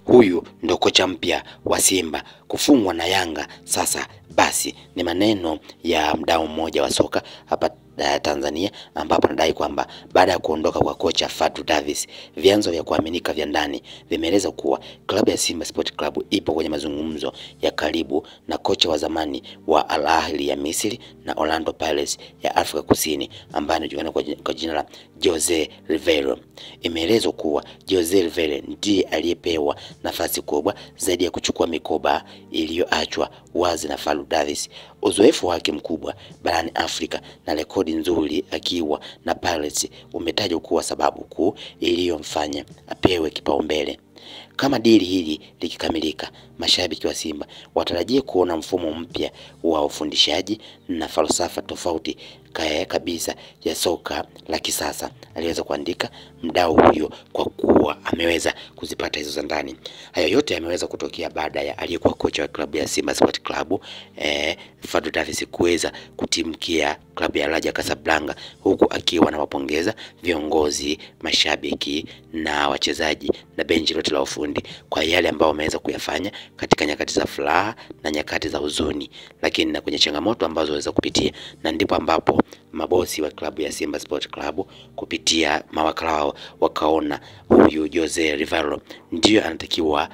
huyu ndo kocha mpya wa Simba kufungwa na Yanga sasa. Basi ni maneno ya mdau mmoja wa soka hapa Tanzania, ambapo anadai kwamba baada ya kuondoka kwa kocha Fadlu Davis, vyanzo vya kuaminika vya ndani vimeeleza kuwa klabu ya Simba Sport Club ipo kwenye mazungumzo ya karibu na kocha wa zamani wa Al Ahly ya Misri na Orlando Pirates ya Afrika Kusini ambaye anajulikana kwa jina la Jose Riveiro. Imeelezwa kuwa Jose Riveiro ndiye aliyepewa nafasi kubwa zaidi ya kuchukua mikoba iliyoachwa wazi na Fadlu Davis. Uzoefu wake mkubwa barani Afrika na rekodi nzuri akiwa na Pirates umetajwa kuwa sababu kuu iliyomfanya apewe kipaumbele. Kama dili hili likikamilika, mashabiki wa Simba watarajie kuona mfumo mpya wa ufundishaji na falsafa tofauti kabisa ya soka la kisasa, aliweza kuandika mdau huyo, kwa kuwa ameweza kuzipata hizo za ndani. Hayo yote yameweza kutokea baada ya aliyekuwa kocha wa klabu ya Simba Sport Club Fadlu Davis kuweza kutimkia klabu ya Raja Casablanca, huku akiwa na wapongeza viongozi, mashabiki na wachezaji na benchi lote la ufundi kwa yale ambao wameweza kuyafanya katika nyakati za furaha na nyakati za huzuni, lakini na kwenye changamoto ambazo waweza kupitia. Na ndipo ambapo mabosi wa klabu ya Simba Sport Club kupitia mawakala wao wakaona huyu Jose Riveiro ndio anatakiwa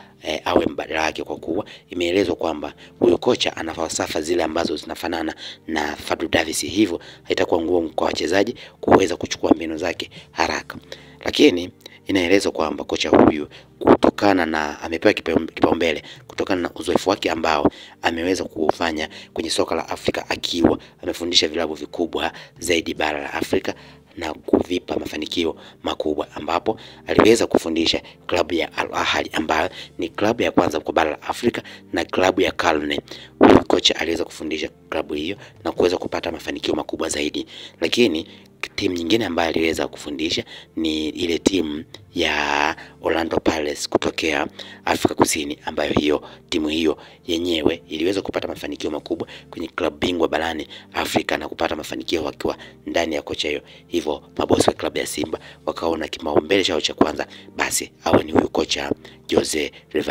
awe mbadala wake, kwa kuwa imeelezwa kwamba huyu kocha ana falsafa zile ambazo zinafanana na Fadlu Davis, hivyo haitakuwa ngumu kwa wachezaji kuweza kuchukua mbinu zake haraka. Lakini inaelezwa kwamba kocha huyu kutokana na amepewa kipaumbele kutokana na uzoefu wake ambao ameweza kufanya kwenye soka la Afrika, akiwa amefundisha vilabu vikubwa zaidi bara la Afrika na kuvipa mafanikio makubwa, ambapo aliweza kufundisha klabu ya Al Ahly ambayo ni klabu ya kwanza kwa bara la Afrika na klabu ya karne. Huyu kocha aliweza kufundisha klabu hiyo na kuweza kupata mafanikio makubwa zaidi. Lakini timu nyingine ambayo aliweza kufundisha ni ile timu ya Orlando Pirates kutokea Afrika Kusini, ambayo timu hiyo yenyewe iliweza kupata mafanikio makubwa kwenye klabu bingwa barani Afrika na kupata mafanikio wakiwa ndani ya kocha hiyo. Hivyo mabosi wa klabu ya Simba wakaona kipaumbele chao cha kwanza basi awe ni huyu kocha Jose Riveiro.